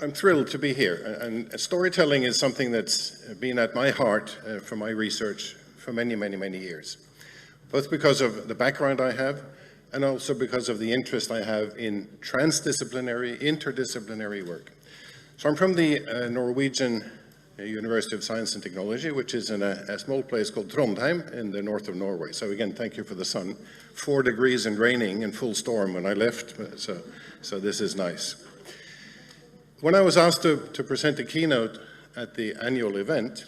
I'm thrilled to be here, and storytelling is something that's been at my heart for my research for many, many, many years, both because of the background I have and also because of the interest I have in transdisciplinary, interdisciplinary work. So I'm from the Norwegian University of Science and Technology, which is in a small place called Trondheim in the north of Norway. So again, thank you for the sun. 4 degrees and raining and full storm when I left, so this is nice. When I was asked to present a keynote at the annual event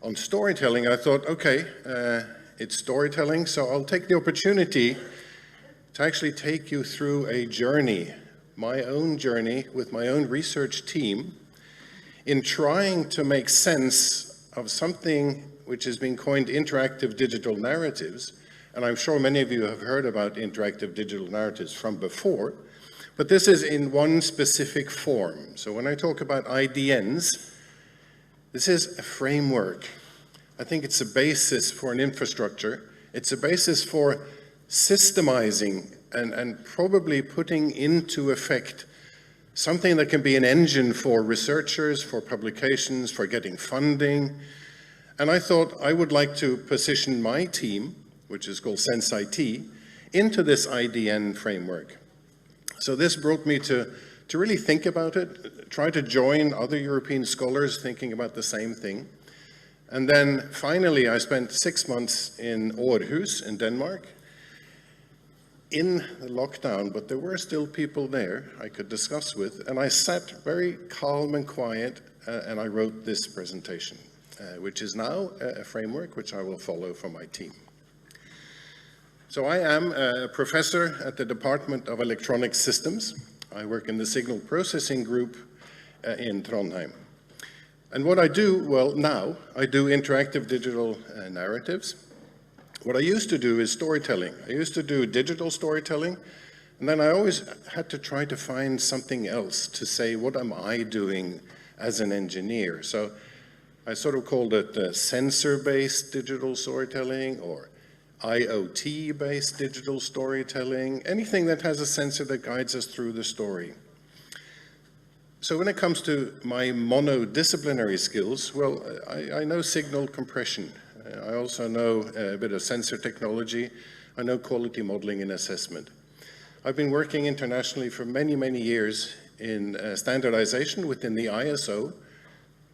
on storytelling, I thought, okay, it's storytelling, so I'll take the opportunity to actually take you through a journey, my own journey with my own research team in trying to make sense of something which has been coined interactive digital narratives. And I'm sure many of you have heard about interactive digital narratives from before, but this is in one specific form. So when I talk about IDNs, this is a framework. I think it's a basis for an infrastructure. It's a basis for systemizing and probably putting into effect something that can be an engine for researchers, for publications, for getting funding. And I thought I would like to position my team, which is called SenseIT, into this IDN framework. So this brought me to really think about it, try to join other European scholars thinking about the same thing. And then finally, I spent 6 months in Aarhus in Denmark, in the lockdown, but there were still people there I could discuss with, and I sat very calm and quiet, and I wrote this presentation, which is now a framework which I will follow for my team. So I am a professor at the Department of Electronic Systems. I work in the signal processing group in Trondheim. And what I do, well, now, I do interactive digital narratives. What I used to do is storytelling. I used to do digital storytelling, and then I always had to try to find something else to say, what am I doing as an engineer? So I sort of called it sensor-based digital storytelling or IoT-based digital storytelling, anything that has a sensor that guides us through the story. So when it comes to my monodisciplinary skills, well, I know signal compression. I also know a bit of sensor technology. I know quality modeling and assessment. I've been working internationally for many, many years in standardization within the ISO,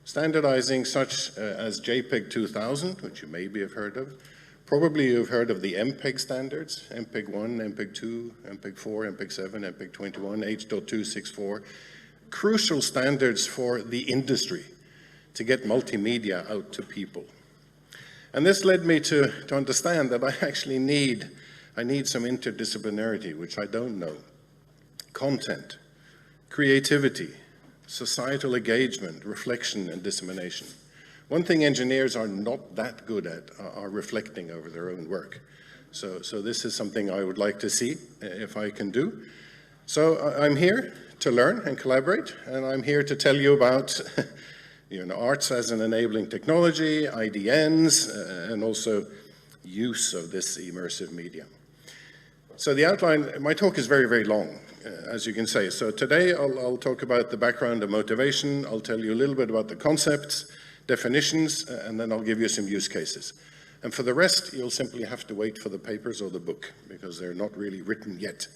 standardizing such as JPEG 2000, which you maybe have heard of. Probably you've heard of the MPEG standards, MPEG 1, MPEG 2, MPEG 4, MPEG 7, MPEG 21, H.264. Crucial standards for the industry to get multimedia out to people. And this led me to understand that I actually need some interdisciplinarity, which I don't know. Content, creativity, societal engagement, reflection, and dissemination. One thing engineers are not that good at are reflecting over their own work. So this is something I would like to see if I can do. So I'm here to learn and collaborate, and I'm here to tell you about arts as an enabling technology, IDNs, and also use of this immersive media. So the outline, my talk is very, very long, as you can say. So today I'll talk about the background and motivation. I'll tell you a little bit about the concepts, definitions, and then I'll give you some use cases. And for the rest, you'll simply have to wait for the papers or the book, because they're not really written yet.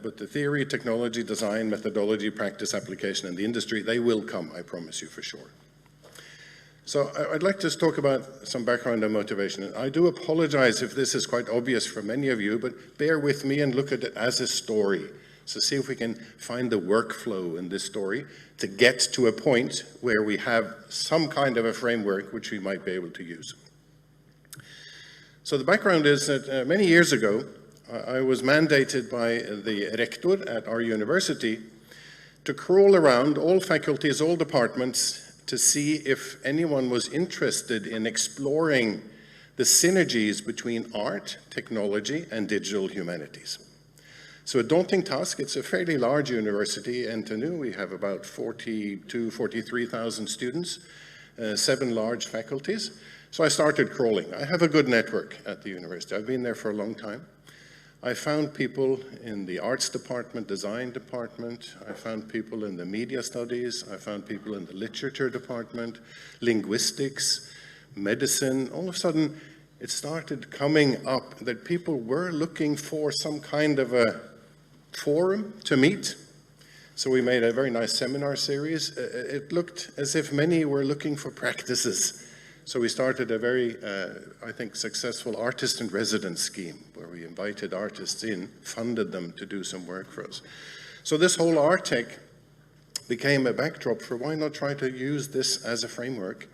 But the theory, technology, design, methodology, practice, application, and the industry, they will come, I promise you for sure. So I'd like to talk about some background and motivation. I do apologize if this is quite obvious for many of you, but bear with me and look at it as a story. So see if we can find the workflow in this story to get to a point where we have some kind of a framework which we might be able to use. So the background is that many years ago, I was mandated by the rector at our university to crawl around all faculties, all departments, to see if anyone was interested in exploring the synergies between art, technology, and digital humanities. So a daunting task. It's a fairly large university, NTNU. We have about 43,000 students, 7 large faculties. So I started crawling. I have a good network at the university. I've been there for a long time. I found people in the arts department, design department, I found people in the media studies, I found people in the literature department, linguistics, medicine. All of a sudden, it started coming up that people were looking for some kind of a forum to meet. So we made a very nice seminar series. It looked as if many were looking for practices. So we started a very, I think, successful artist in residence scheme where we invited artists in, funded them to do some work for us. So this whole ARTEC became a backdrop for why not try to use this as a framework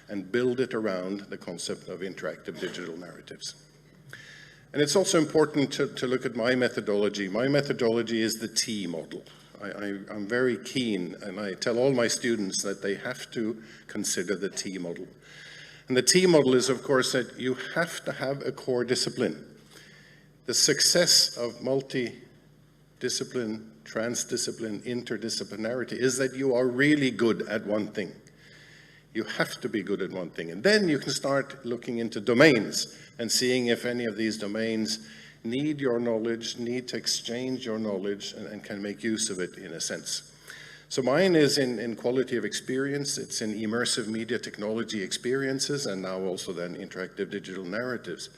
and build it around the concept of interactive digital narratives. And it's also important to look at my methodology. My methodology is the T model. I'm very keen, and I tell all my students that they have to consider the T model. And the T model is, of course, that you have to have a core discipline. The success of multi-discipline, transdiscipline, interdisciplinarity is that you are really good at one thing. You have to be good at one thing. And then you can start looking into domains and seeing if any of these domains need your knowledge, need to exchange your knowledge, and can make use of it in a sense. So mine is in quality of experience, it's in Immersive Media Technology Experiences, and now also then interactive digital narratives.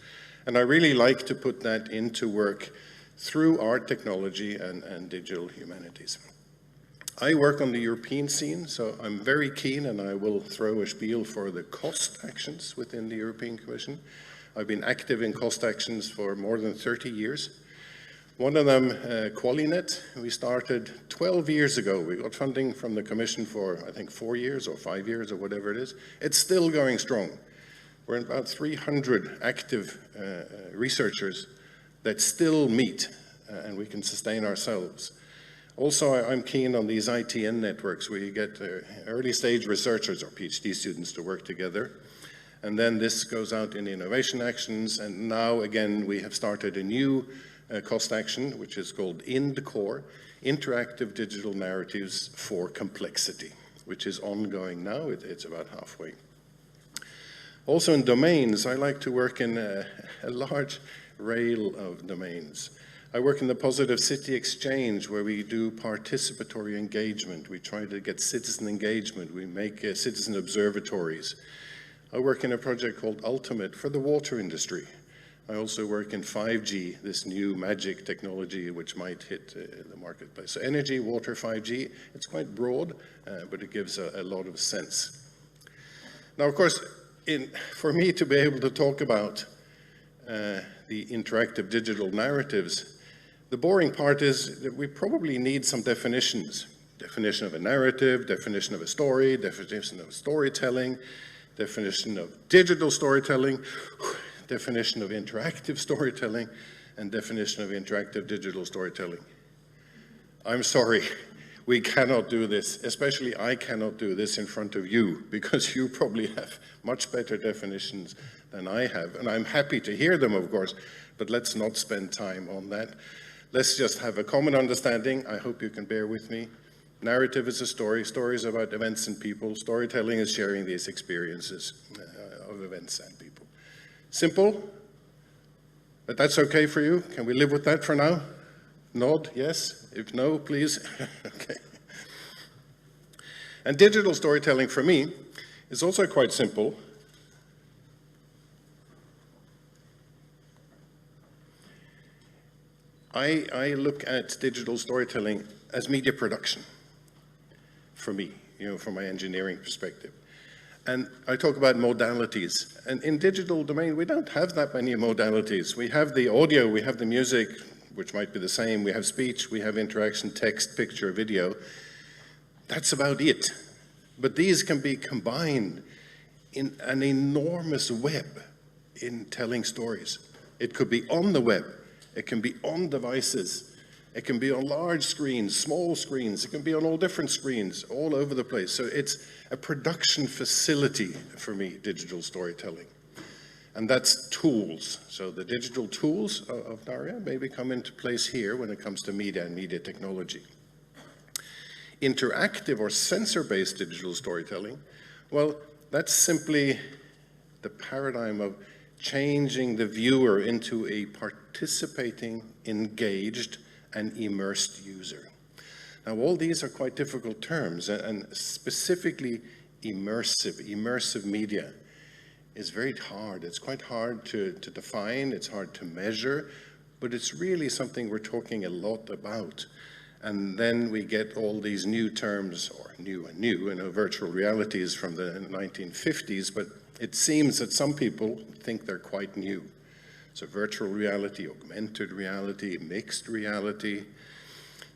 And I really like to put that into work through art, technology, and digital humanities. I work on the European scene, so I'm very keen, and I will throw a spiel for the cost actions within the European Commission. I've been active in cost actions for more than 30 years. One of them, Qualinet, we started 12 years ago. We got funding from the Commission for, I think, 4 years or 5 years or whatever it is. It's still going strong. We're about 300 active researchers that still meet, and we can sustain ourselves. Also, I'm keen on these ITN networks where you get early stage researchers or PhD students to work together. And then this goes out in innovation actions, and now again we have started a new cost action, which is called INDCORE, Interactive Digital Narratives for Complexity, which is ongoing now. It's about halfway. Also in domains, I like to work in a large rail of domains. I work in the Positive City Exchange, where we do participatory engagement. We try to get citizen engagement. We make citizen observatories. I work in a project called Ultimate for the water industry. I also work in 5G, this new magic technology which might hit the marketplace. So energy, water, 5G, it's quite broad, but it gives a lot of sense. Now, of course, for me to be able to talk about the interactive digital narratives, the boring part is that we probably need some definitions. Definition of a narrative, definition of a story, definition of storytelling, definition of digital storytelling, definition of interactive storytelling, and definition of interactive digital storytelling. I'm sorry, we cannot do this, especially I cannot do this in front of you, because you probably have much better definitions than I have, and I'm happy to hear them, of course, but let's not spend time on that. Let's just have a common understanding. I hope you can bear with me. Narrative is a story. Story is about events and people. Storytelling is sharing these experiences of events and people. Simple, but that's okay for you? Can we live with that for now? Nod, yes. If no, please. Okay. And digital storytelling for me is also quite simple. I look at digital storytelling as media production for me, from my engineering perspective. And I talk about modalities. And in digital domain, we don't have that many modalities. We have the audio, we have the music, which might be the same. We have speech, we have interaction, text, picture, video. That's about it. But these can be combined in an enormous web in telling stories. It could be on the web. It can be on devices. It can be on large screens, small screens. It can be on all different screens, all over the place. So it's a production facility for me, digital storytelling. And that's tools. So the digital tools of DARIAH maybe come into place here when it comes to media and media technology. Interactive or sensor-based digital storytelling, well, that's simply the paradigm of changing the viewer into a participating, engaged, and immersed user. Now, all these are quite difficult terms, and specifically immersive media is very hard. It's quite hard to define, it's hard to measure, but it's really something we're talking a lot about. And then we get all these new terms, or new, virtual realities from the 1950s, but it seems that some people think they're quite new. So virtual reality, augmented reality, mixed reality,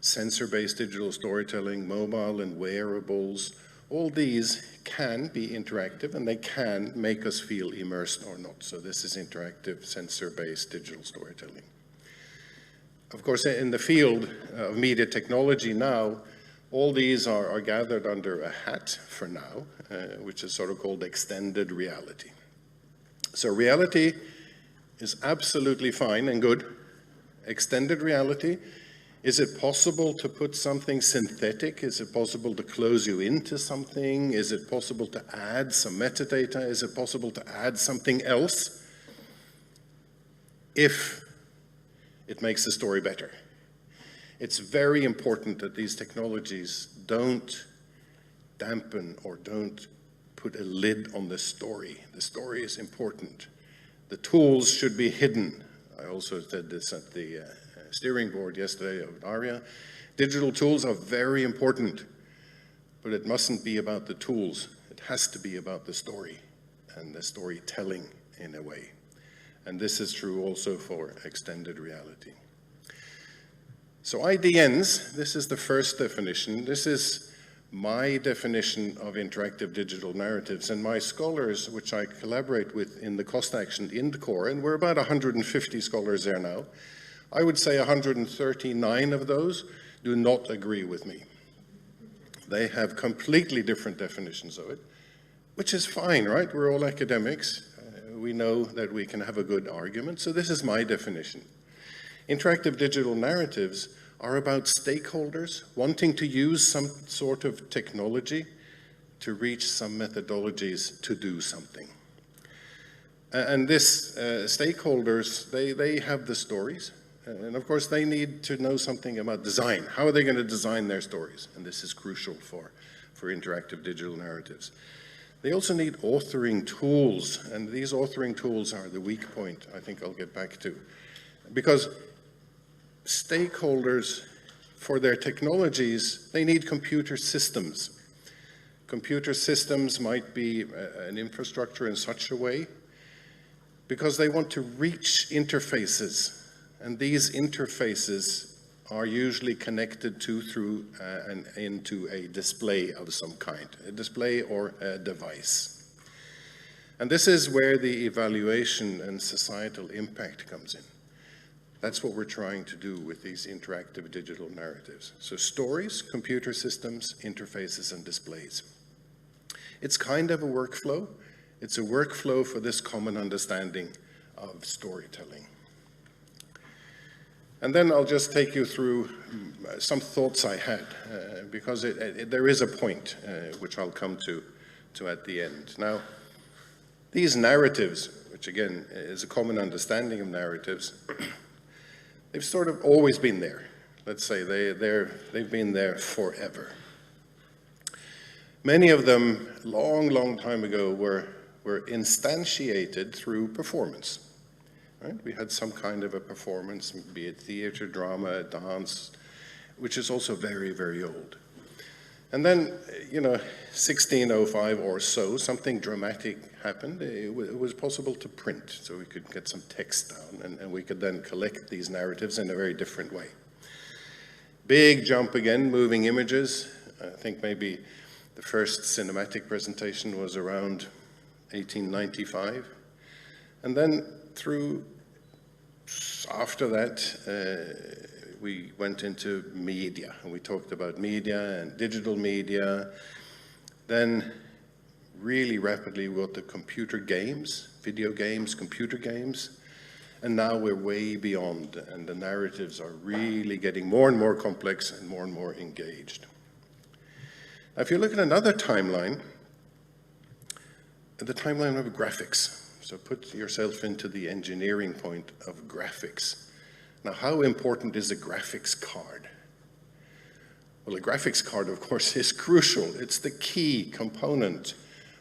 sensor-based digital storytelling, mobile and wearables, all these can be interactive and they can make us feel immersed or not. So this is interactive, sensor-based digital storytelling. Of course, in the field of media technology now, all these are gathered under a hat for now, which is sort of called extended reality. So reality is absolutely fine and good. Extended reality, is it possible to put something synthetic? Is it possible to close you into something? Is it possible to add some metadata? Is it possible to add something else if it makes the story better? It's very important that these technologies don't dampen or don't put a lid on the story. The story is important. The tools should be hidden. I also said this at the steering board yesterday of DARIAH. Digital tools are very important, but it mustn't be about the tools. It has to be about the story and the storytelling in a way. And this is true also for extended reality. So IDNs, this is the first definition. This is my definition of interactive digital narratives, and my scholars, which I collaborate with in the cost action INDCORE, and we're about 150 scholars there now, I would say 139 of those do not agree with me. They have completely different definitions of it, which is fine, right? We're all academics. We know that we can have a good argument, so this is my definition. Interactive digital narratives are about stakeholders wanting to use some sort of technology to reach some methodologies to do something. And this stakeholders, they have the stories, and of course they need to know something about design. How are they going to design their stories? And this is crucial for interactive digital narratives. They also need authoring tools, and these authoring tools are the weak point I think I'll get back to. Because stakeholders, for their technologies, they need computer systems. Computer systems might be an infrastructure in such a way because they want to reach interfaces, and these interfaces are usually connected to through and into a display of some kind, a display or a device. And this is where the evaluation and societal impact comes in. That's what we're trying to do with these interactive digital narratives. So stories, computer systems, interfaces, and displays. It's kind of a workflow. It's a workflow for this common understanding of storytelling. And then I'll just take you through some thoughts I had, because there is a point which I'll come to at the end. Now, these narratives, which again is a common understanding of narratives, they've sort of always been there. Let's say they've been there forever. Many of them, long time ago, were instantiated through performance. Right? We had some kind of a performance, be it theater, drama, dance, which is also very old. And then, 1605 or so, something dramatic happened. It was possible to print, so we could get some text down, and we could then collect these narratives in a very different way. Big jump again, moving images. I think maybe the first cinematic presentation was around 1895. And then after that, we went into media, and we talked about media and digital media. Then really rapidly we got to computer games, video games, computer games, and now we're way beyond, and the narratives are really getting more and more complex and more engaged. Now, if you look at another timeline, the timeline of graphics. So put yourself into the engineering point of graphics. Now, how important is a graphics card? Well, a graphics card, of course, is crucial. It's the key component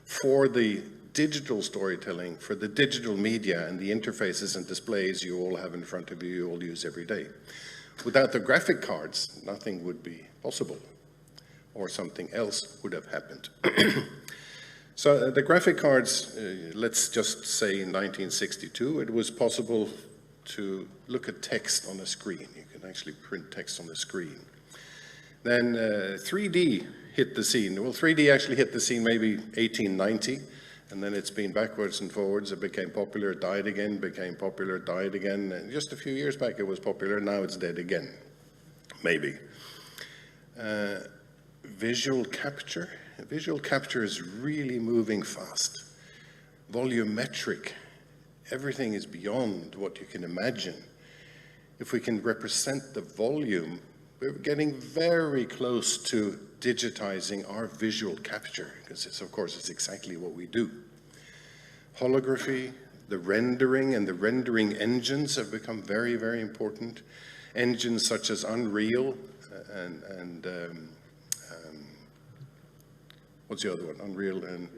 for the digital storytelling, for the digital media and the interfaces and displays you all have in front of you, you all use every day. Without the graphic cards, nothing would be possible, or something else would have happened. So the graphic cards, let's just say in 1962, it was possible to look at text on a screen. You can actually print text on the screen. Then 3D hit the scene. Well, 3D actually hit the scene maybe 1890, and then it's been backwards and forwards. It became popular, died again, became popular, died again. And just a few years back it was popular, now it's dead again, maybe. Visual capture. Visual capture is really moving fast. Volumetric. Everything is beyond what you can imagine. If we can represent the volume, we're getting very close to digitizing our visual capture, because it's, of course, it's exactly what we do. Holography, the rendering and the rendering engines have become very, very important. Engines such as Unreal and what's the other one? Unreal and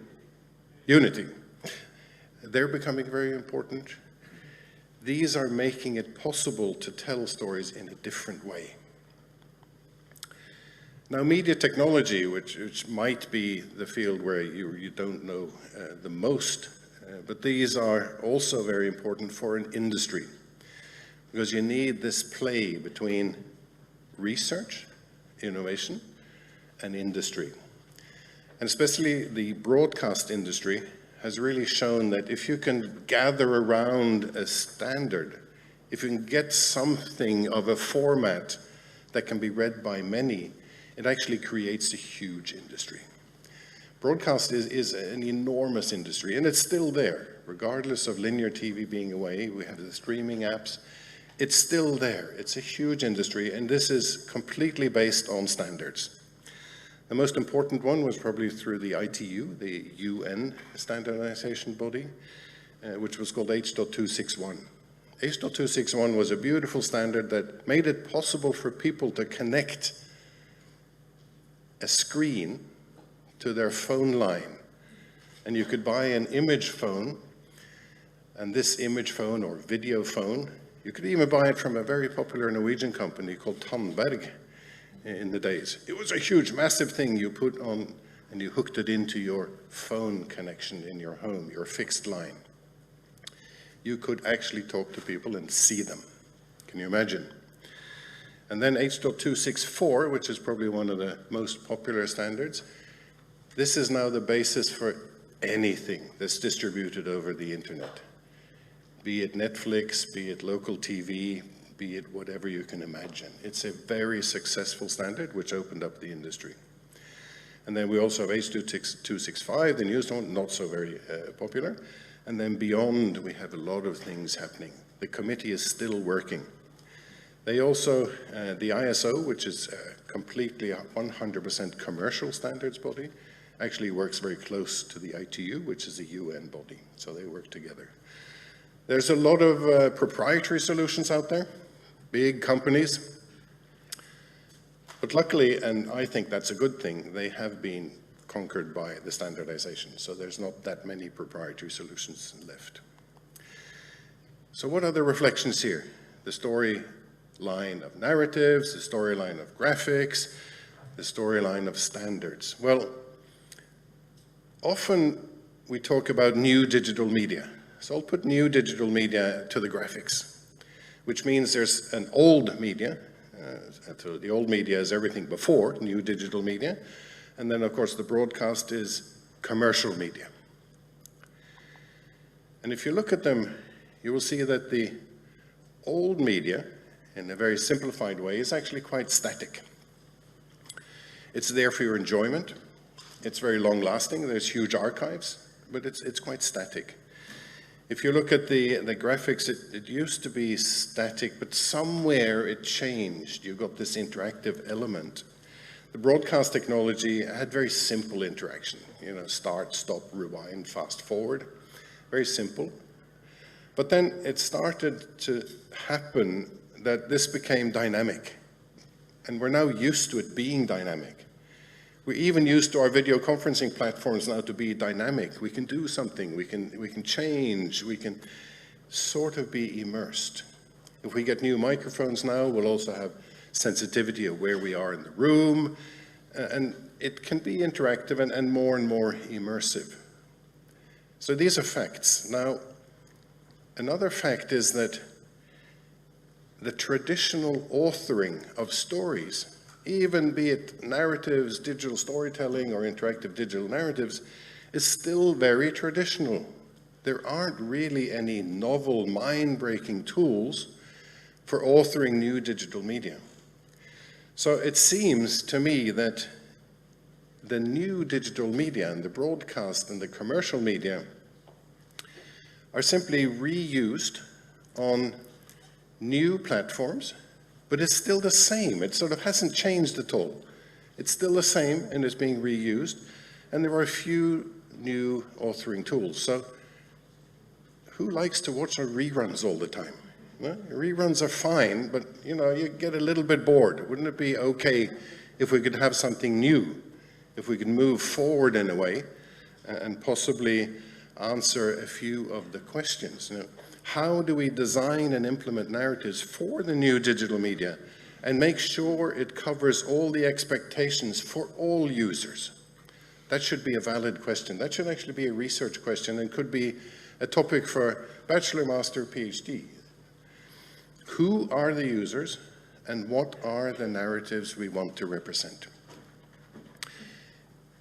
Unity. They're becoming very important. These are making it possible to tell stories in a different way. Now, media technology, which might be the field where you don't know the most, but these are also very important for an industry, because you need this play between research, innovation, and industry. And especially the broadcast industry has really shown that if you can gather around a standard, if you can get something of a format that can be read by many, it actually creates a huge industry. Broadcast is an enormous industry, and it's still there. Regardless of linear TV being away, we have the streaming apps. It's still there. It's a huge industry, and this is completely based on standards. The most important one was probably through the ITU, the UN standardization body, which was called H.261. H.261 was a beautiful standard that made it possible for people to connect a screen to their phone line. And you could buy an image phone, and this image phone or video phone, you could even buy it from a very popular Norwegian company called Tandberg in the days. It was a huge, massive thing you put on, and you hooked it into your phone connection in your home, your fixed line. You could actually talk to people and see them. Can you imagine? And then H.264, which is probably one of the most popular standards, this is now the basis for anything that's distributed over the internet. Be it Netflix, be it local TV, be it whatever you can imagine. It's a very successful standard which opened up the industry. And then we also have H.265, the newest one, not so very popular. And then beyond, we have a lot of things happening. The committee is still working. They also, the ISO, which is completely 100% commercial standards body, actually works very close to the ITU, which is a UN body. So they work together. There's a lot of proprietary solutions out there, big companies. But luckily, and I think that's a good thing, they have been conquered by the standardization. So there's not that many proprietary solutions left. So what are the reflections here? The storyline of narratives, the storyline of graphics, the storyline of standards. Well, often we talk about new digital media. So I'll put new digital media to the graphics, which means there's an old media. So the old media is everything before new digital media. And then, of course, the broadcast is commercial media. And if you look at them, you will see that the old media, in a very simplified way, is actually quite static. It's there for your enjoyment. It's very long-lasting. There's huge archives, but it's quite static. If you look at the graphics, it used to be static, but somewhere it changed. You got this interactive element. The broadcast technology had very simple interaction. You know, start, stop, rewind, fast forward. Very simple. But then it started to happen that this became dynamic. And we're now used to it being dynamic. We're even used to our video conferencing platforms now to be dynamic. We can do something, we can change, we can sort of be immersed. If we get new microphones now, we'll also have sensitivity of where we are in the room, and it can be interactive and more immersive. So these are facts. Now, another fact is that the traditional authoring of stories, even be it narratives, digital storytelling, or interactive digital narratives, is still very traditional. There aren't really any novel, mind-breaking tools for authoring new digital media. So it seems to me that the new digital media and the broadcast and the commercial media are simply reused on new platforms, but it's still the same. It sort of hasn't changed at all. It's still the same and it's being reused, and there are a few new authoring tools. So who likes to watch our reruns all the time? Well, reruns are fine, but you know, you get a little bit bored. Wouldn't it be okay if we could have something new, if we could move forward in a way and possibly answer a few of the questions? You know, how do we design and implement narratives for the new digital media and make sure it covers all the expectations for all users? That should be a valid question. That should actually be a research question and could be a topic for bachelor, master, PhD. Who are the users and what are the narratives we want to represent?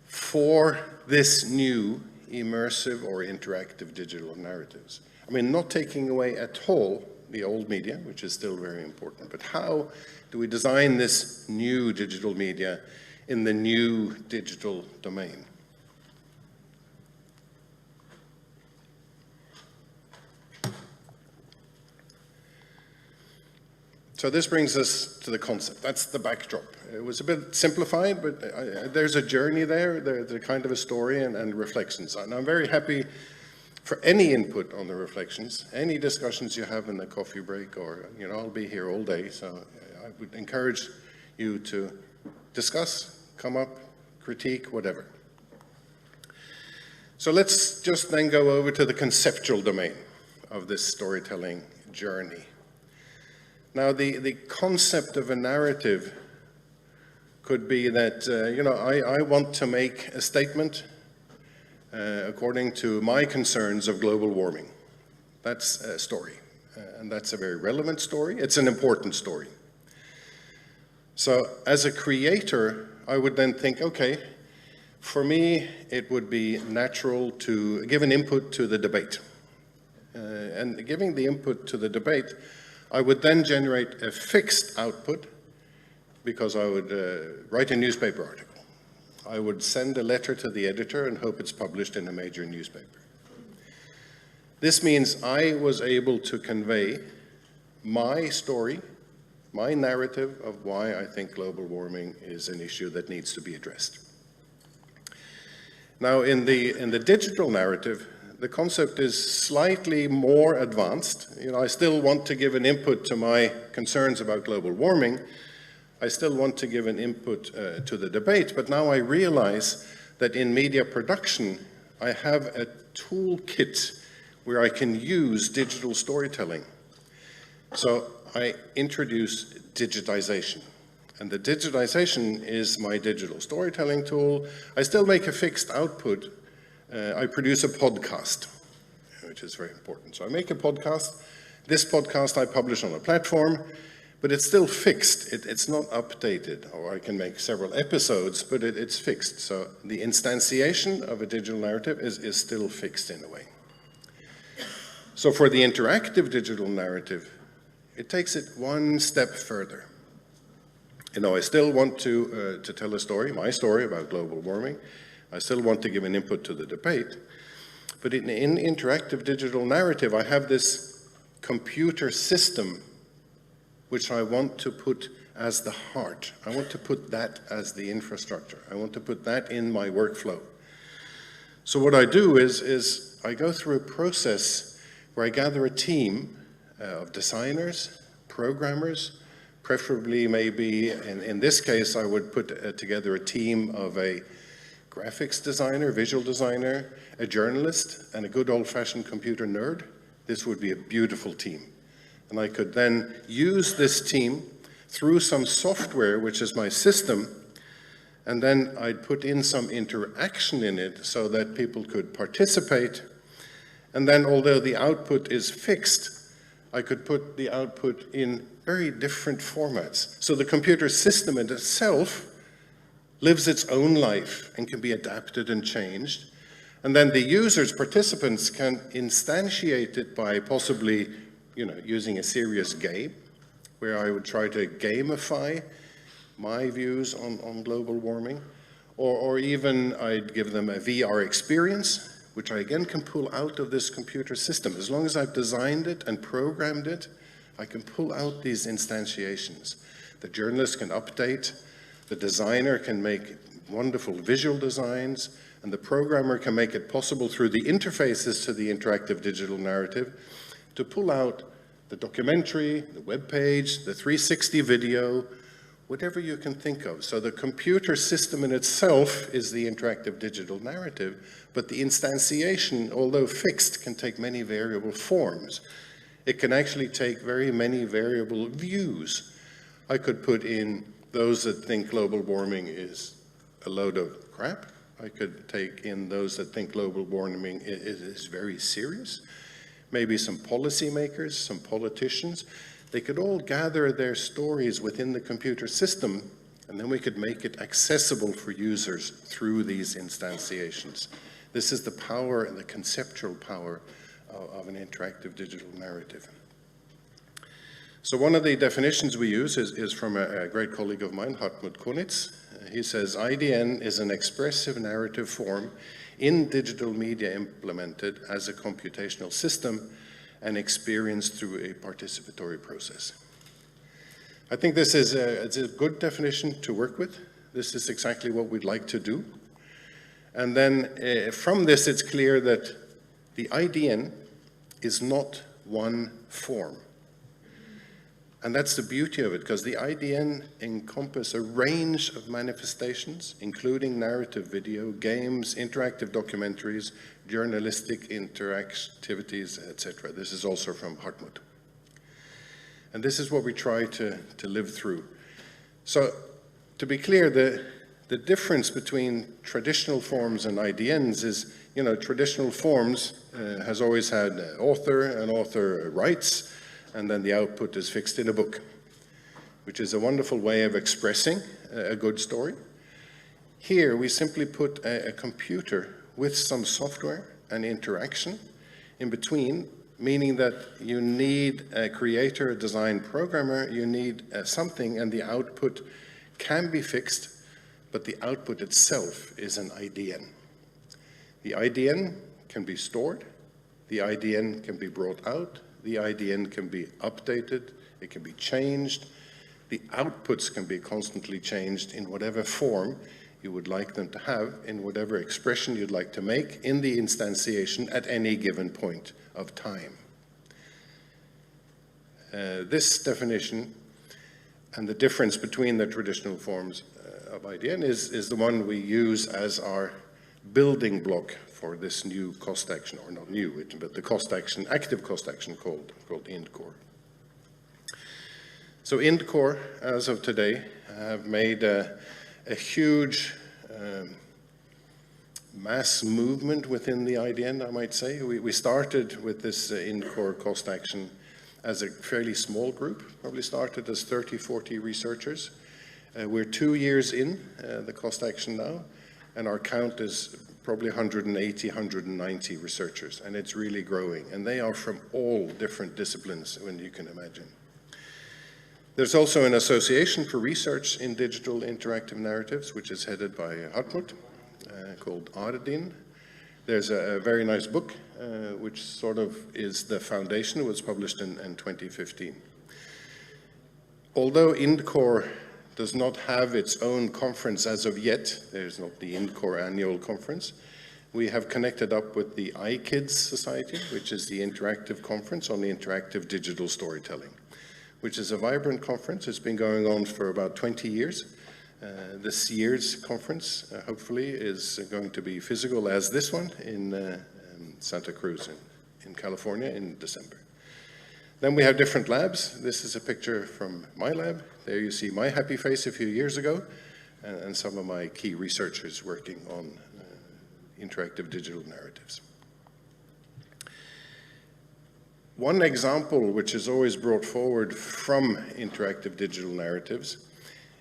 For this new immersive or interactive digital narratives. I mean, not taking away at all the old media, which is still very important, but how do we design this new digital media in the new digital domain? So this brings us to the concept. That's the backdrop. It was a bit simplified, but there's a journey there. There's a kind of a story and reflections. And I'm very happy for any input on the reflections, any discussions you have in the coffee break, or, you know, I'll be here all day. So I would encourage you to discuss, come up, critique, whatever. So let's just then go over to the conceptual domain of this storytelling journey. Now, the concept of a narrative could be that, you know, I want to make a statement according to my concerns of global warming. That's a story, and that's a very relevant story. It's an important story. So as a creator, I would then think, okay, for me, it would be natural to give an input to the debate. And giving the input to the debate, I would then generate a fixed output because I would write a newspaper article. I would send a letter to the editor and hope it's published in a major newspaper. This means I was able to convey my story, my narrative of why I think global warming is an issue that needs to be addressed. Now, in the digital narrative, the concept is slightly more advanced. You know, I still want to give an input to my concerns about global warming. I still want to give an input to the debate, but now I realize that in media production, I have a toolkit where I can use digital storytelling. So I introduce digitization. And the digitization is my digital storytelling tool. I still make a fixed output. I produce a podcast, which is very important. So I make a podcast. This podcast I publish on a platform, but it's still fixed. It's not updated, or I can make several episodes, but it's fixed. So the instantiation of a digital narrative is still fixed in a way. So for the interactive digital narrative, it takes it one step further. You know, I still want to tell a story, my story about global warming. I still want to give an input to the debate. But in interactive digital narrative, I have this computer system which I want to put as the heart. I want to put that as the infrastructure. I want to put that in my workflow. So what I do is I go through a process where I gather a team of designers, programmers, preferably maybe, in this case, I would put together a team of a graphics designer, visual designer, a journalist, and a good old-fashioned computer nerd. This would be a beautiful team. And I could then use this team through some software, which is my system, and then I'd put in some interaction in it so that people could participate. And then, although the output is fixed, I could put the output in very different formats. So the computer system in itself lives its own life and can be adapted and changed. And then the users, participants, can instantiate it by possibly, using a serious game, where I would try to gamify my views on global warming, or even I'd give them a VR experience, which I again can pull out of this computer system. As long as I've designed it and programmed it, I can pull out these instantiations. The journalist can update, the designer can make wonderful visual designs, and the programmer can make it possible through the interfaces to the interactive digital narrative to pull out the documentary, the web page, the 360 video, whatever you can think of. So the computer system in itself is the interactive digital narrative, but the instantiation, although fixed, can take many variable forms. It can actually take very many variable views. I could put in those that think global warming is a load of crap. I could take in those that think global warming is very serious. Maybe some policymakers, some politicians. They could all gather their stories within the computer system, and then we could make it accessible for users through these instantiations. This is the power and the conceptual power of an interactive digital narrative. So one of the definitions we use is from a great colleague of mine, Hartmut Konitz. He says, IDN is an expressive narrative form in digital media implemented as a computational system and experienced through a participatory process. I think this is a good definition to work with. This is exactly what we'd like to do. And then from this, it's clear that the IDN is not one form. And that's the beauty of it, because the IDN encompasses a range of manifestations, including narrative video, games, interactive documentaries, journalistic interactivities, etc. This is also from Hartmut. And this is what we try to live through. So, to be clear, the difference between traditional forms and IDNs is, traditional forms has always had an author writes, and then the output is fixed in a book, which is a wonderful way of expressing a good story. Here, we simply put a computer with some software and interaction in between, meaning that you need a creator, a design programmer, you need something, and the output can be fixed, but the output itself is an IDN. The IDN can be stored, the IDN can be brought out, the IDN can be updated, it can be changed, the outputs can be constantly changed in whatever form you would like them to have, in whatever expression you'd like to make in the instantiation at any given point of time. This definition and the difference between the traditional forms of IDN is the one we use as our building block for this new cost action, or not new, but the cost action, active cost action called INDCore. So INDCore, as of today, have made a huge mass movement within the IDN, I might say. We started with this INDCore cost action as a fairly small group, probably started as 30, 40 researchers. We're 2 years in the cost action now, and our count is probably 180, 190 researchers, and it's really growing. And they are from all different disciplines, when you can imagine. There's also an association for research in digital interactive narratives, which is headed by Hartmut, called ARDIN. There's a very nice book, which sort of is the foundation. It was published in 2015. Although INDCore does not have its own conference as of yet, there's not the INDCore annual conference, we have connected up with the iKids Society, which is the interactive conference on the interactive digital storytelling, which is a vibrant conference. It's been going on for about 20 years. This year's conference, hopefully, is going to be physical as this one in Santa Cruz in California in December. Then we have different labs. This is a picture from my lab. There you see my happy face a few years ago, and some of my key researchers working on interactive digital narratives. One example which is always brought forward from interactive digital narratives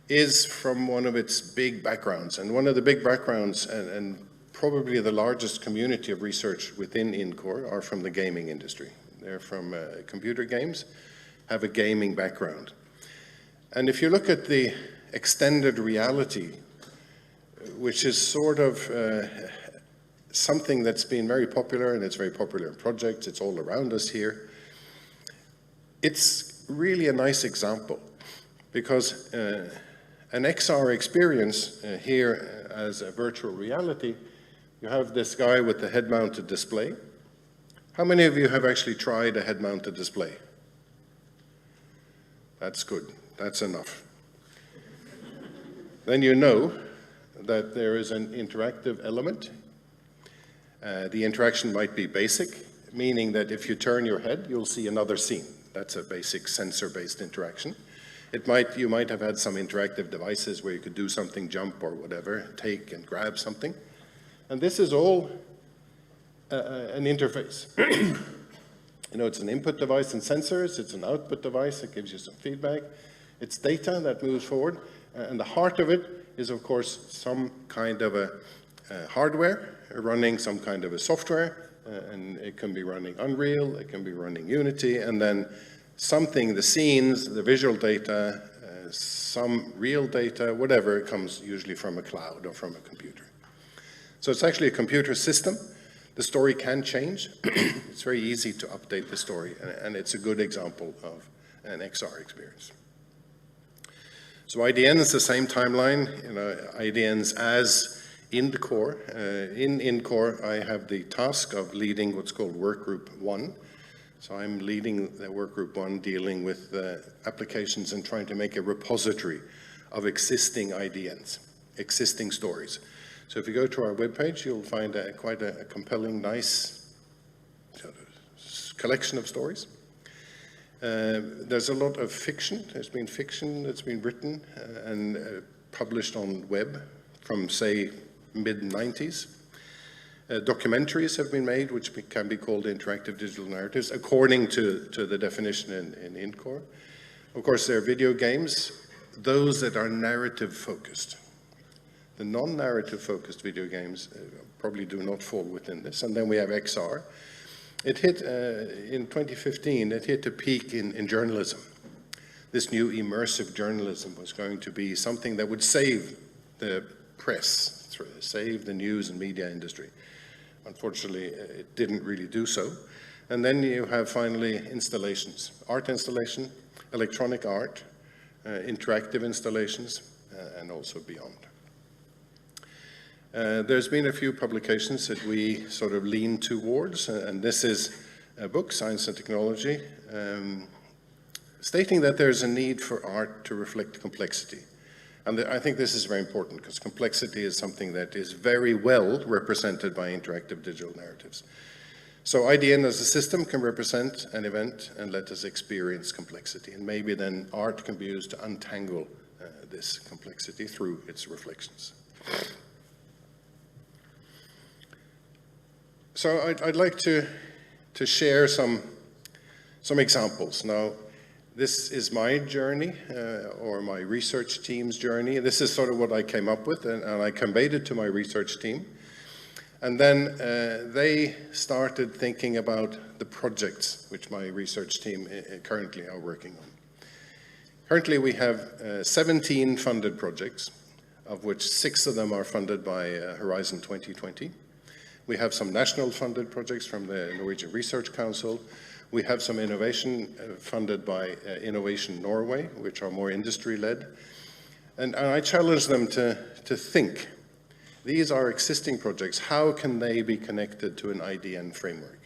is from one of its big backgrounds. And one of the big backgrounds, and probably the largest community of research within INCORE, are from the gaming industry. They're from computer games, have a gaming background. And if you look at the extended reality, which is sort of something that's been very popular, and it's very popular in projects, it's all around us here, it's really a nice example, because an XR experience here as a virtual reality, you have this guy with the head-mounted display. How many of you have actually tried a head-mounted display? That's good, that's enough. Then you know that there is an interactive element. The interaction might be basic, meaning that if you turn your head, you'll see another scene. That's a basic sensor-based interaction. You might have had some interactive devices where you could do something, jump or whatever, take and grab something. And this is all an interface. You know, it's an input device and sensors, it's an output device that gives you some feedback. It's data that moves forward, and the heart of it is, of course, some kind of a hardware running some kind of a software, and it can be running Unreal, it can be running Unity, and then something, the scenes, the visual data, some real data, whatever, it comes usually from a cloud or from a computer. So it's actually a computer system. The story can change. It's very easy to update the story, and it's a good example of an XR experience. So IDN is the same timeline, you know, IDNs as in the core. In core, I have the task of leading what's called Work Group 1. So I'm leading the Work Group 1 dealing with applications and trying to make a repository of existing IDNs, existing stories. So if you go to our webpage, you'll find quite a compelling, nice collection of stories. There's a lot of fiction. There's been fiction that's been written and published on web from, say, mid-90s. Documentaries have been made, which can be called interactive digital narratives, according to the definition in INCORE. Of course, there are video games, those that are narrative-focused. The non-narrative focused video games probably do not fall within this. And then we have XR. It hit, in 2015, it hit a peak in journalism. This new immersive journalism was going to be something that would save the press, save the news and media industry. Unfortunately, it didn't really do so. And then you have finally installations, art installation, electronic art, interactive installations, and also beyond. There's been a few publications that we sort of lean towards, and this is a book, Science and Technology, stating that there's a need for art to reflect complexity. And I think this is very important because complexity is something that is very well represented by interactive digital narratives. So IDN as a system can represent an event and let us experience complexity. And maybe then art can be used to untangle this complexity through its reflections. So I'd like to share some examples. Now, this is my journey, or my research team's journey. This is sort of what I came up with, and I conveyed it to my research team. And then they started thinking about the projects which my research team currently are working on. Currently, we have 17 funded projects, of which 6 of them are funded by Horizon 2020. We have some national funded projects from the Norwegian Research Council. We have some innovation funded by Innovation Norway, which are more industry-led. And I challenge them to think These are existing projects. How can they be connected to an IDN framework?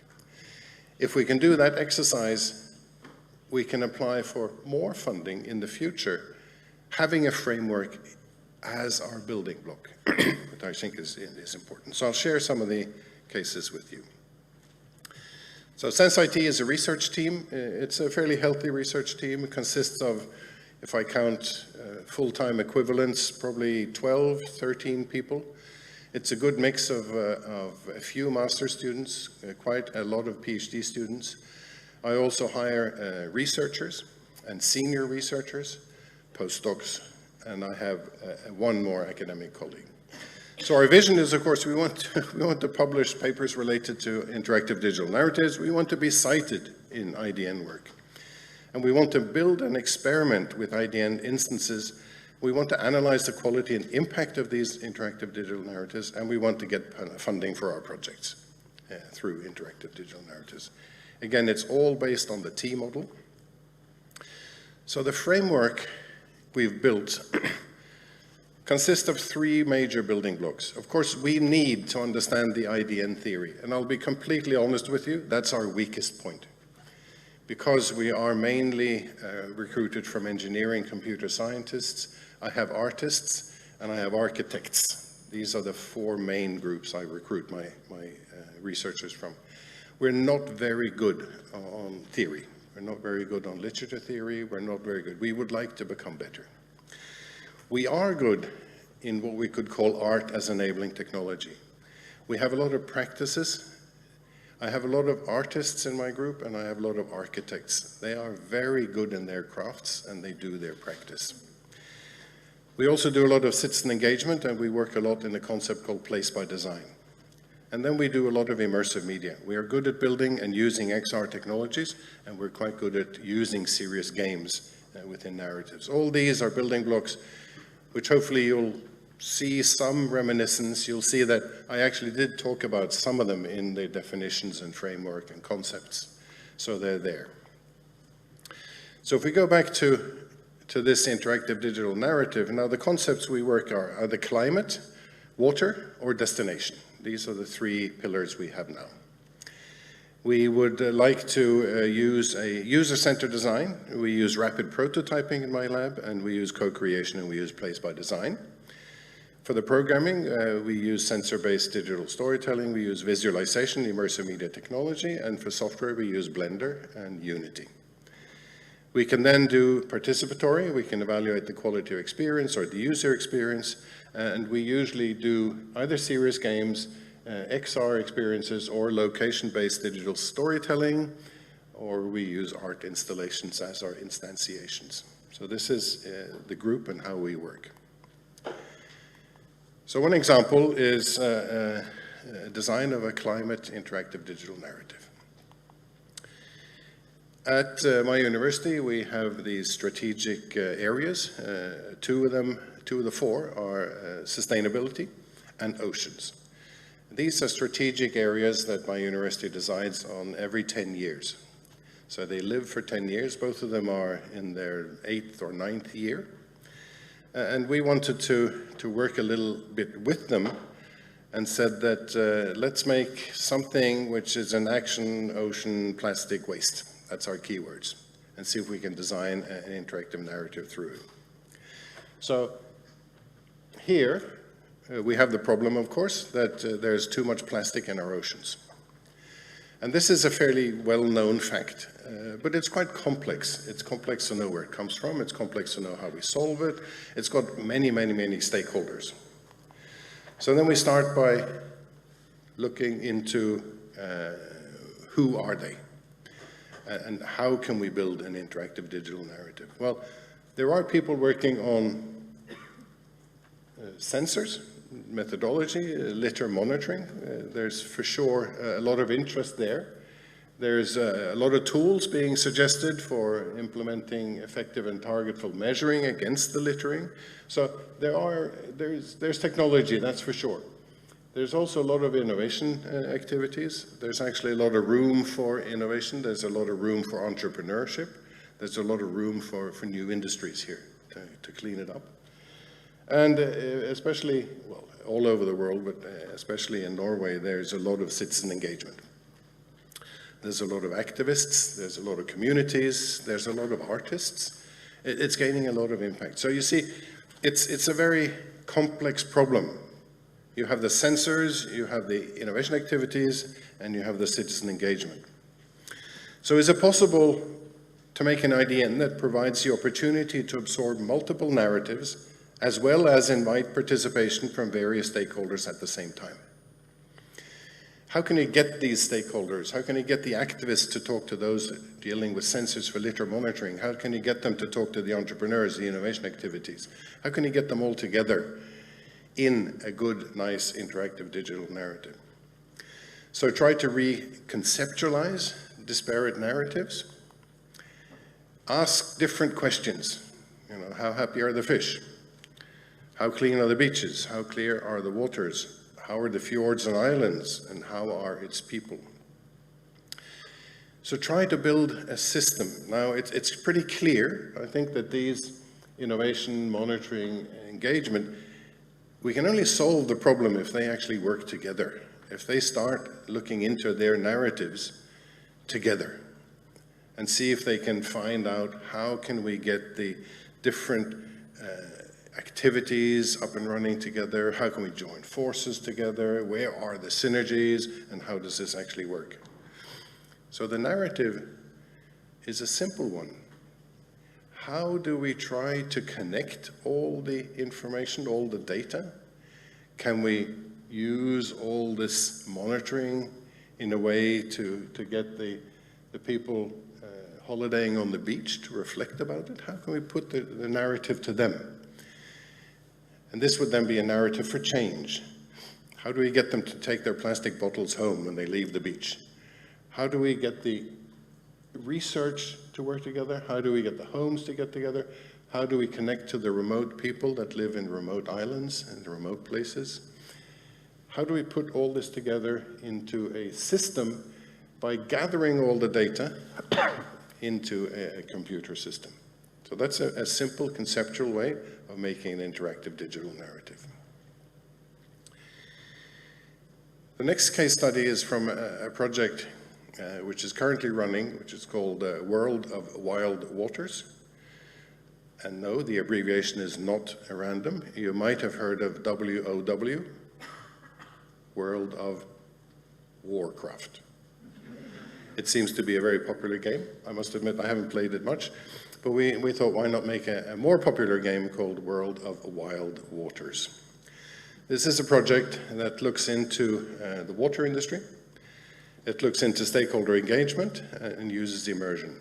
If we can do that exercise, we can apply for more funding in the future, having a framework as our building block, that I think is important. So I'll share some of the cases with you. So SenseIT is a research team. It's a fairly healthy research team. It consists of, if I count full-time equivalents, probably 12, 13 people. It's a good mix of a few master students, quite a lot of PhD students. I also hire researchers and senior researchers, postdocs, and I have one more academic colleague. So our vision is, of course, we want to publish papers related to interactive digital narratives. We want to be cited in IDN work. And we want to build an experiment with IDN instances. We want to analyze the quality and impact of these interactive digital narratives, and we want to get funding for our projects through interactive digital narratives. Again, it's all based on the T model. So the framework we've built consists of three major building blocks. Of course, we need to understand the IDN theory, and I'll be completely honest with you, that's our weakest point. Because we are mainly recruited from engineering computer scientists, I have artists and I have architects. These are the four main groups I recruit my researchers from. We're not very good on theory. We're not very good on literature theory. We're not very good. We would like to become better. We are good in what we could call art as enabling technology. We have a lot of practices. I have a lot of artists in my group, and I have a lot of architects. They are very good in their crafts, and they do their practice. We also do a lot of citizen engagement, and we work a lot in a concept called place by design. And then we do a lot of immersive media. We are good at building and using XR technologies, and we're quite good at using serious games within narratives. All these are building blocks, which hopefully you'll see some reminiscence. You'll see that I actually did talk about some of them in the definitions and framework and concepts. So they're there. So if we go back to this interactive digital narrative, now the concepts we work are the climate, water, or destination. These are the three pillars we have now. We would like to use a user-centered design. We use rapid prototyping in my lab, and we use co-creation, and we use place by design. For the programming, we use sensor-based digital storytelling, we use visualization, immersive media technology, and for software, we use Blender and Unity. We can then do participatory. We can evaluate the quality of experience or the user experience, and we usually do either serious games, XR experiences, or location-based digital storytelling, or we use art installations as our instantiations. So this is the group and how we work. So one example is a design of a climate interactive digital narrative. At my university, we have these strategic areas. Two of the four are sustainability and oceans. These are strategic areas that my university decides on every 10 years. So they live for 10 years. Both of them are in their 8th or 9th year. And we wanted to work a little bit with them and said that let's make something which is an action ocean plastic waste. That's our keywords. And see if we can design an interactive narrative through it. So here we have the problem, of course, that there's too much plastic in our oceans. And this is a fairly well-known fact, but it's quite complex. It's complex to know where it comes from. It's complex to know how we solve it. It's got many, many, many stakeholders. So then we start by looking into who are they? And how can we build an interactive digital narrative? Well, there are people working on sensors, methodology, litter monitoring. There's for sure a lot of interest there. There's a lot of tools being suggested for implementing effective and targetful measuring against the littering. So there's technology, that's for sure. There's also a lot of innovation activities. There's actually a lot of room for innovation. There's a lot of room for entrepreneurship. There's a lot of room for new industries here to clean it up. And especially, well, all over the world, but especially in Norway, there's a lot of citizen engagement. There's a lot of activists, there's a lot of communities, there's a lot of artists. It's gaining a lot of impact. So you see, it's a very complex problem. You have the sensors, you have the innovation activities, and you have the citizen engagement. So is it possible to make an IDN that provides the opportunity to absorb multiple narratives, as well as invite participation from various stakeholders at the same time? How can you get these stakeholders? How can you get the activists to talk to those dealing with sensors for litter monitoring? How can you get them to talk to the entrepreneurs, the innovation activities? How can you get them all together in a good, nice, interactive digital narrative? So try to reconceptualize disparate narratives. Ask different questions. You know, how happy are the fish? How clean are the beaches? How clear are the waters? How are the fjords and islands, and how are its people? So try to build a system. Now, it's pretty clear, I think, that these innovation, monitoring, engagement, we can only solve the problem if they actually work together, if they start looking into their narratives together and see if they can find out how can we get the different activities up and running together, how can we join forces together, where are the synergies, and how does this actually work? So the narrative is a simple one. How do we try to connect all the information, all the data? Can we use all this monitoring in a way to get the people holidaying on the beach to reflect about it? How can we put the narrative to them? And this would then be a narrative for change. How do we get them to take their plastic bottles home when they leave the beach? How do we get the research to work together? How do we get the homes to get together? How do we connect to the remote people that live in remote islands and remote places? How do we put all this together into a system by gathering all the data into a computer system? So that's a simple conceptual way of making an interactive digital narrative. The next case study is from a project which is currently running, which is called World of Wild Waters. And no, the abbreviation is not random. You might have heard of WOW, World of Warcraft. It seems to be a very popular game. I must admit I haven't played it much. But we thought, why not make a more popular game called World of Wild Waters? This is a project that looks into the water industry. It looks into stakeholder engagement and uses immersion.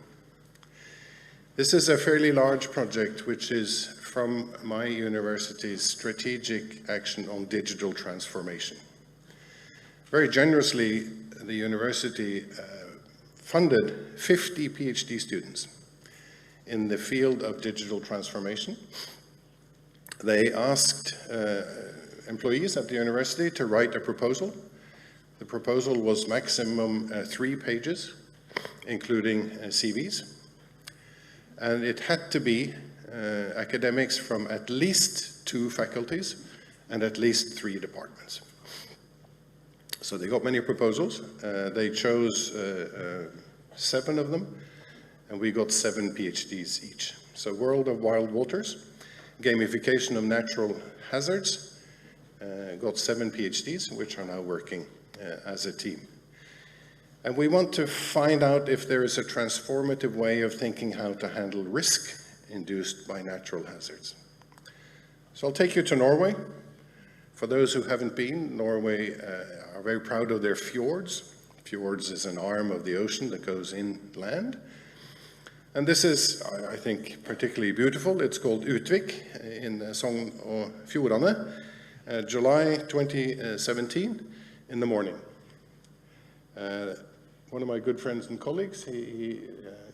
This is a fairly large project, which is from my university's strategic action on digital transformation. Very generously, the university funded 50 PhD students in the field of digital transformation. They asked employees at the university to write a proposal. The proposal was maximum 3 pages, including CVs. And it had to be academics from at least 2 faculties and at least 3 departments. So they got many proposals. They chose 7 of them, and we got 7 PhDs each. So World of Wild Waters, gamification of natural hazards, got 7 PhDs, which are now working as a team. And we want to find out if there is a transformative way of thinking how to handle risk induced by natural hazards. So I'll take you to Norway. For those who haven't been, Norway are very proud of their fjords. Fjords is an arm of the ocean that goes inland. And this is, I think, particularly beautiful. It's called Utvik in Sogn og Fjordane, July 2017 in the morning. One of my good friends and colleagues, he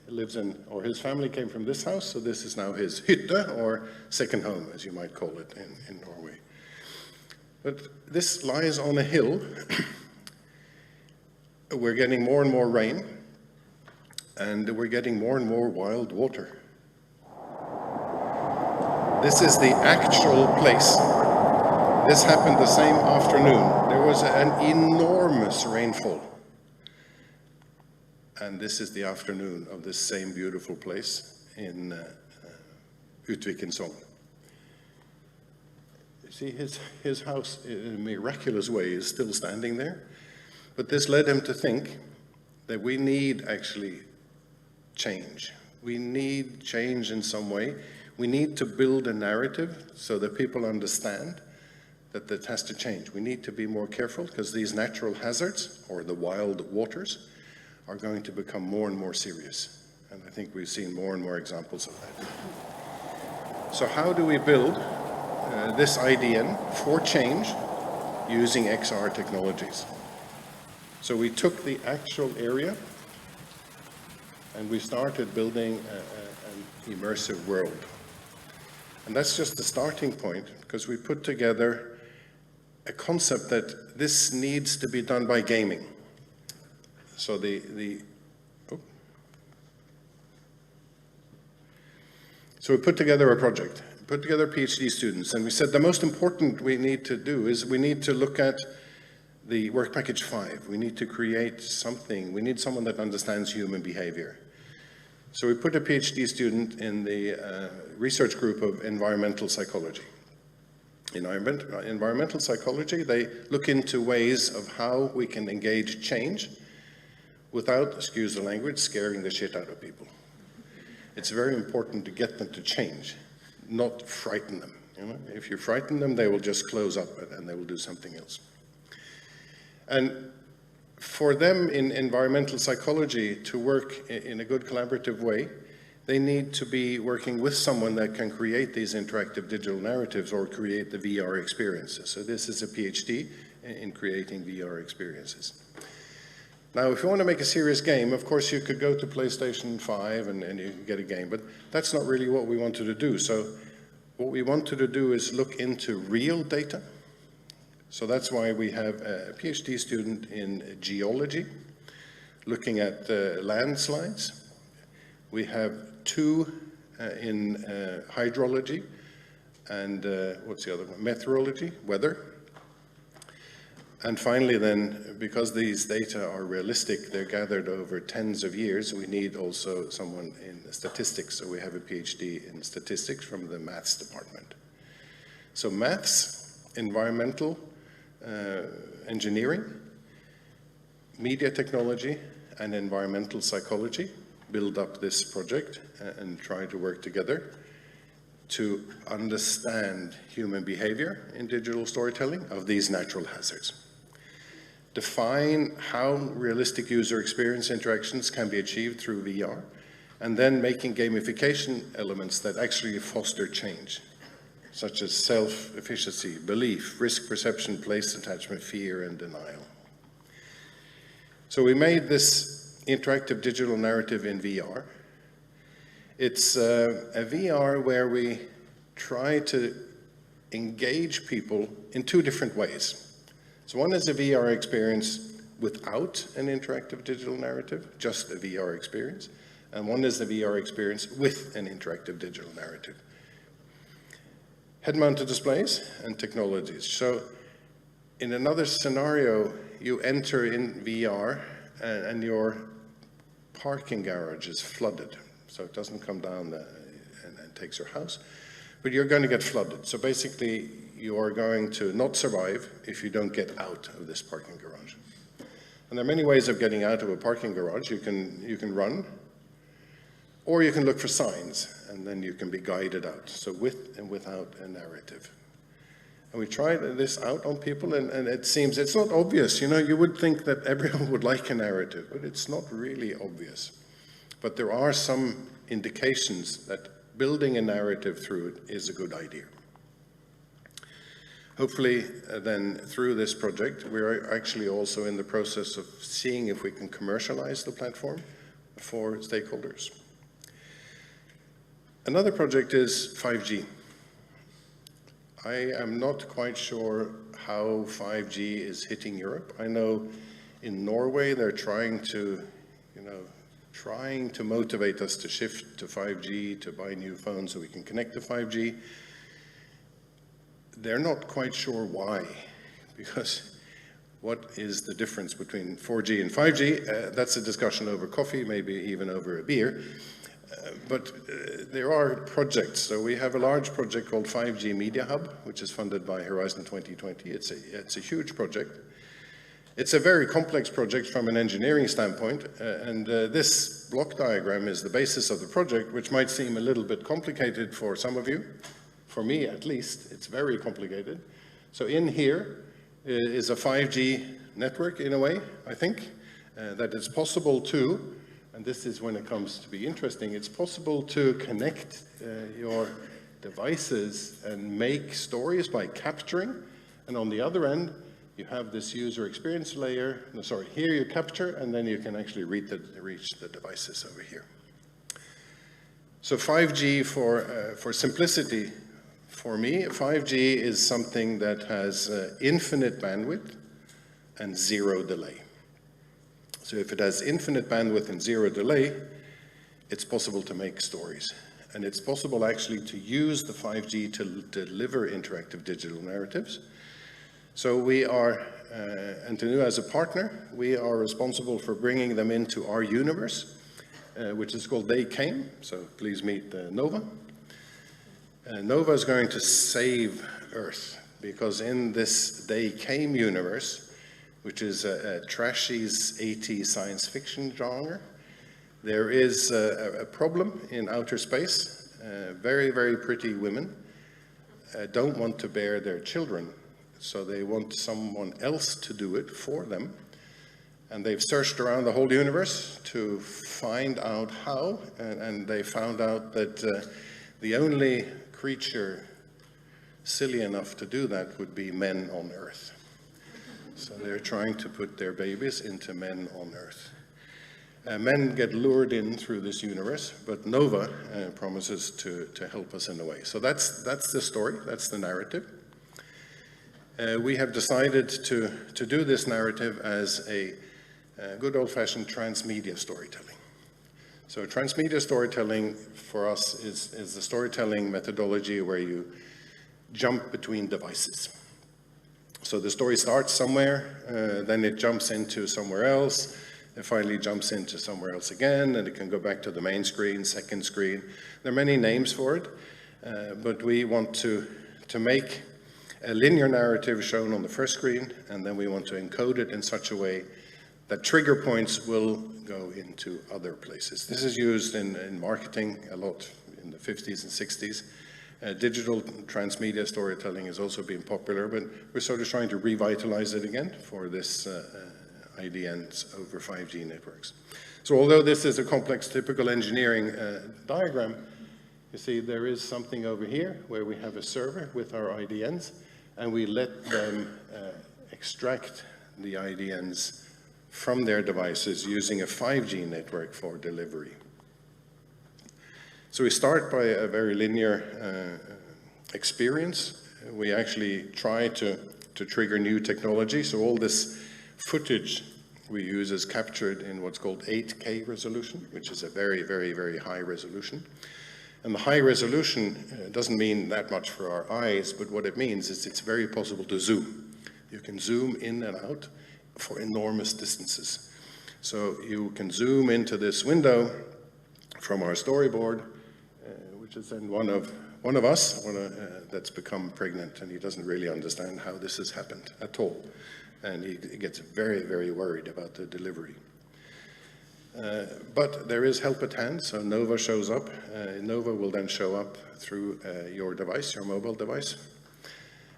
lives in, or his family came from this house, so this is now his hytte, or second home, as you might call it in Norway. But this lies on a hill. We're getting more and more rain, and we're getting more and more wild water. This is the actual place. This happened the same afternoon. There was an enormous rainfall. And this is the afternoon of this same beautiful place in Utvik in Sogn. You see, his house, in a miraculous way, is still standing there. But this led him to think that we need actually change. We need change in some way. We need to build a narrative so that people understand that that has to change. We need to be more careful because these natural hazards, or the wild waters, are going to become more and more serious. And I think we've seen more and more examples of that. So how do we build this IDN for change using XR technologies? So we took the actual area and we started building an immersive world. And that's just the starting point, because we put together a concept that this needs to be done by gaming. So So we put together a project, put together PhD students, and we said the most important we need to do is we need to look at the work package 5. We need to create something. We need someone that understands human behavior. So we put a PhD student in the research group of environmental psychology. In environmental psychology, they look into ways of how we can engage change without, excuse the language, scaring the shit out of people. It's very important to get them to change, not frighten them. You know? If you frighten them, they will just close up and they will do something else. And for them in environmental psychology to work in a good collaborative way, they need to be working with someone that can create these interactive digital narratives or create the VR experiences. So this is a PhD in creating VR experiences. Now, if you want to make a serious game, of course you could go to PlayStation 5 and you can get a game, but that's not really what we wanted to do. So what we wanted to do is look into real data. So that's why we have a PhD student in geology, looking at landslides. We have 2 in hydrology and what's the other one? Meteorology, weather. And finally then, because these data are realistic, they're gathered over tens of years, we need also someone in statistics. So we have a PhD in statistics from the maths department. So maths, environmental engineering, media technology, and environmental psychology build up this project and try to work together to understand human behavior in digital storytelling of these natural hazards. Define how realistic user experience interactions can be achieved through VR, and then making gamification elements that actually foster change, such as self-efficacy, belief, risk perception, place attachment, fear, and denial. So we made this interactive digital narrative in VR. It's a VR where we try to engage people in 2 different ways. So one is a VR experience without an interactive digital narrative, just a VR experience, and one is the VR experience with an interactive digital narrative. Head-mounted displays and technologies. So in another scenario, you enter in VR and your parking garage is flooded. So it doesn't come down and takes your house, but you're going to get flooded. So basically, you are going to not survive if you don't get out of this parking garage. And there are many ways of getting out of a parking garage. You can run, or you can look for signs, and then you can be guided out. So with and without a narrative. And we tried this out on people, and it seems, it's not obvious. You know, you would think that everyone would like a narrative, but it's not really obvious. But there are some indications that building a narrative through it is a good idea. Hopefully, then, through this project, we're actually also in the process of seeing if we can commercialize the platform for stakeholders. Another project is 5G. I am not quite sure how 5G is hitting Europe. I know in Norway they're trying to motivate us to shift to 5G, to buy new phones so we can connect to 5G. they're not quite sure why, because what is the difference between 4G and 5G? That's a discussion over coffee, maybe even over a beer. But there are projects. So we have a large project called 5G Media Hub, which is funded by Horizon 2020. It's a huge project. It's a very complex project from an engineering standpoint, and this block diagram is the basis of the project, which might seem a little bit complicated for some of you. For me, at least, it's very complicated. So in here is a 5G network, in a way, I think, that it's possible to, and this is when it comes to be interesting, it's possible to connect your devices and make stories by capturing, and on the other end, you have this user experience layer. No, sorry, here you capture, and then you can actually reach the devices over here. So 5G, for simplicity, for me, 5G is something that has infinite bandwidth and zero delay. So if it has infinite bandwidth and zero delay, it's possible to make stories. And it's possible actually to use the 5G to deliver interactive digital narratives. So we are, NTNU as a partner, we are responsible for bringing them into our universe, which is called They Came. So please meet Nova. Nova is going to save Earth, because in this They Came universe, which is a trashy 80s science fiction genre, there is a problem in outer space. Very, very pretty women don't want to bear their children. So they want someone else to do it for them. And they've searched around the whole universe to find out how, and they found out that the only creature silly enough to do that would be men on Earth. So they're trying to put their babies into men on Earth. Men get lured in through this universe, but Nova promises to help us in a way. So that's the story, that's the narrative. We have decided to do this narrative as a good old-fashioned transmedia storytelling. So transmedia storytelling for us is the storytelling methodology where you jump between devices. So the story starts somewhere, then it jumps into somewhere else, it finally jumps into somewhere else again, and it can go back to the main screen, second screen. There are many names for it, but we want to make a linear narrative shown on the first screen, and then we want to encode it in such a way that trigger points will go into other places. This is used in marketing a lot in the 50s and 60s. Digital transmedia storytelling has also been popular, but we're sort of trying to revitalize it again for this IDNs over 5G networks. So although this is a complex typical engineering diagram, you see there is something over here where we have a server with our IDNs, and we let them extract the IDNs from their devices using a 5G network for delivery. So we start by a very linear experience. We actually try to trigger new technology. So all this footage we use is captured in what's called 8K resolution, which is a very, very, very high resolution. And the high resolution doesn't mean that much for our eyes, but what it means is it's very possible to zoom. You can zoom in and out for enormous distances. So you can zoom into this window from our storyboard, which is then one of us that's become pregnant, and he doesn't really understand how this has happened at all. And he gets very, very worried about the delivery. But there is help at hand, so Nova shows up. Nova will then show up through your device, your mobile device.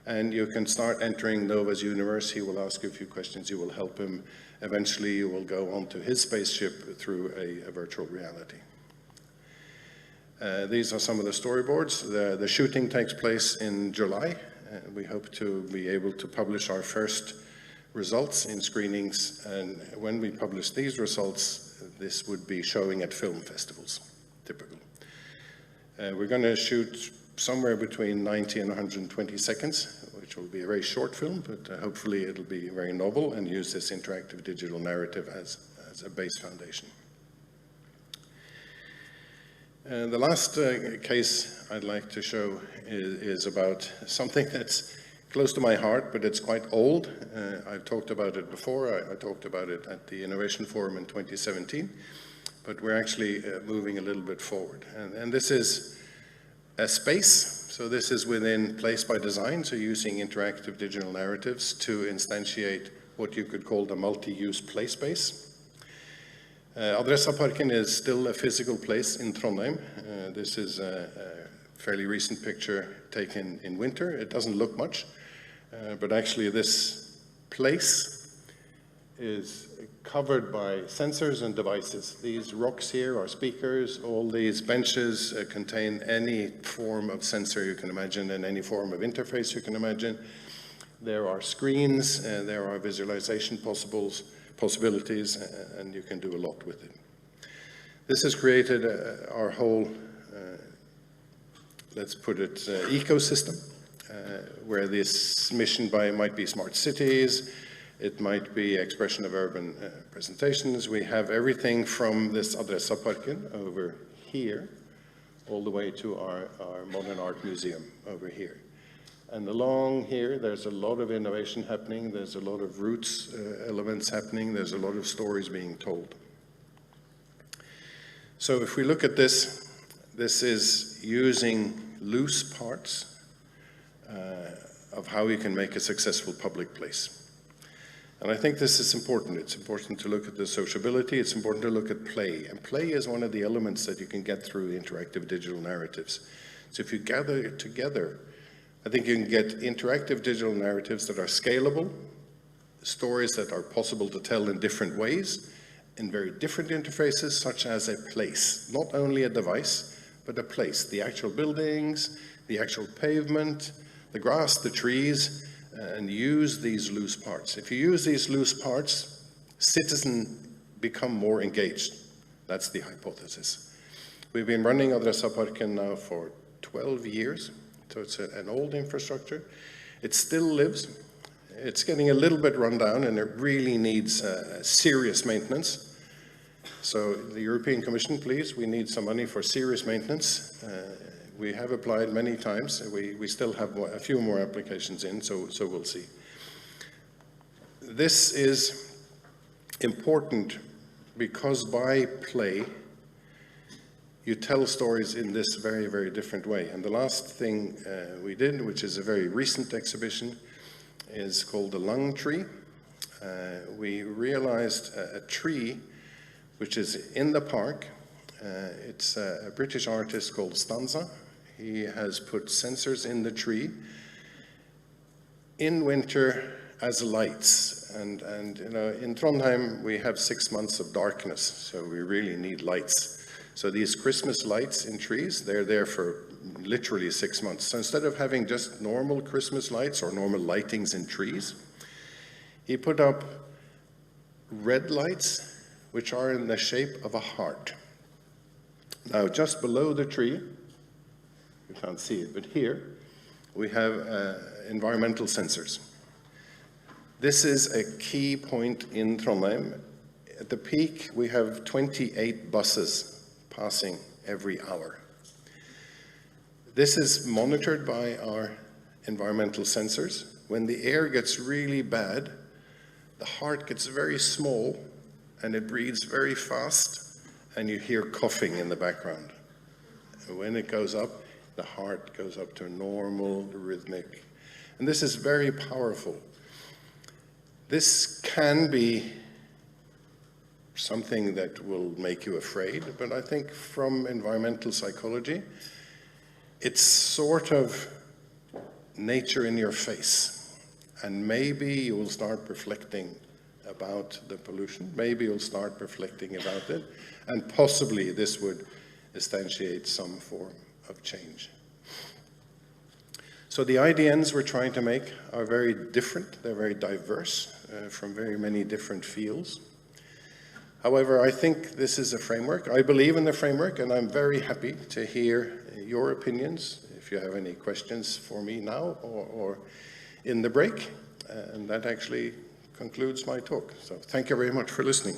And you can start entering Nova's universe. He will ask you a few questions, you will help him. Eventually you will go onto his spaceship through a virtual reality. These are some of the storyboards. The shooting takes place in July. We hope to be able to publish our first results in screenings, and when we publish these results, this would be showing at film festivals, typical. We're going to shoot somewhere between 90 and 120 seconds, which will be a very short film, but hopefully it'll be very novel and use this interactive digital narrative as a base foundation. The last case I'd like to show is about something that's close to my heart, but it's quite old. I've talked about it before. I talked about it at the Innovation Forum in 2017, but we're actually moving a little bit forward. And this is a space. So this is within Place by Design, so using interactive digital narratives to instantiate what you could call the multi-use play space. Adressaparken is still a physical place in Trondheim. This is a fairly recent picture taken in winter. It doesn't look much, but actually this place is covered by sensors and devices. These rocks here are speakers. All these benches contain any form of sensor you can imagine and any form of interface you can imagine. There are screens, there are visualization possibilities, and you can do a lot with it. This has created our whole, let's put it, ecosystem, where this mission might be smart cities, it might be expression of urban presentations. We have everything from this Adressaparken over here, all the way to our modern art museum over here. And along here, there's a lot of innovation happening, there's a lot of roots elements happening, there's a lot of stories being told. So if we look at this, this is using loose parts of how you can make a successful public place. And I think this is important. It's important to look at the sociability. It's important to look at play. And play is one of the elements that you can get through interactive digital narratives. So if you gather it together, I think you can get interactive digital narratives that are scalable, stories that are possible to tell in different ways, in very different interfaces, such as a place. Not only a device, but a place. The actual buildings, the actual pavement, the grass, the trees, and use these loose parts. If you use these loose parts, citizens become more engaged. That's the hypothesis. We've been running Adressaparken now for 12 years, so it's an old infrastructure. It still lives. It's getting a little bit run down, and it really needs serious maintenance. So the European Commission, please, we need some money for serious maintenance. We have applied many times. We still have a few more applications in, so we'll see. This is important because by play, you tell stories in this very, very different way. And the last thing we did, which is a very recent exhibition, is called the Lung Tree. We realized a tree which is in the park. It's a British artist called Stanza. He has put sensors in the tree in winter as lights. And you know, in Trondheim, we have 6 months of darkness, so we really need lights. So these Christmas lights in trees, they're there for literally 6 months. So instead of having just normal Christmas lights or normal lightings in trees, he put up red lights, which are in the shape of a heart. Now, just below the tree, you can't see it, but here, we have environmental sensors. This is a key point in Trondheim. At the peak, we have 28 buses passing every hour. This is monitored by our environmental sensors. When the air gets really bad, the heart gets very small and it breathes very fast, and you hear coughing in the background. And when it goes up, the heart goes up to normal rhythmic. And this is very powerful. This can be something that will make you afraid, but I think from environmental psychology, it's sort of nature in your face. And maybe you will start reflecting about the pollution, maybe you'll start reflecting about it, and possibly this would instantiate some form of change. So the IDNs we're trying to make are very different, they're very diverse from very many different fields. However, I think this is a framework. I believe in the framework, and I'm very happy to hear your opinions, if you have any questions for me now or in the break. And that actually concludes my talk. So thank you very much for listening.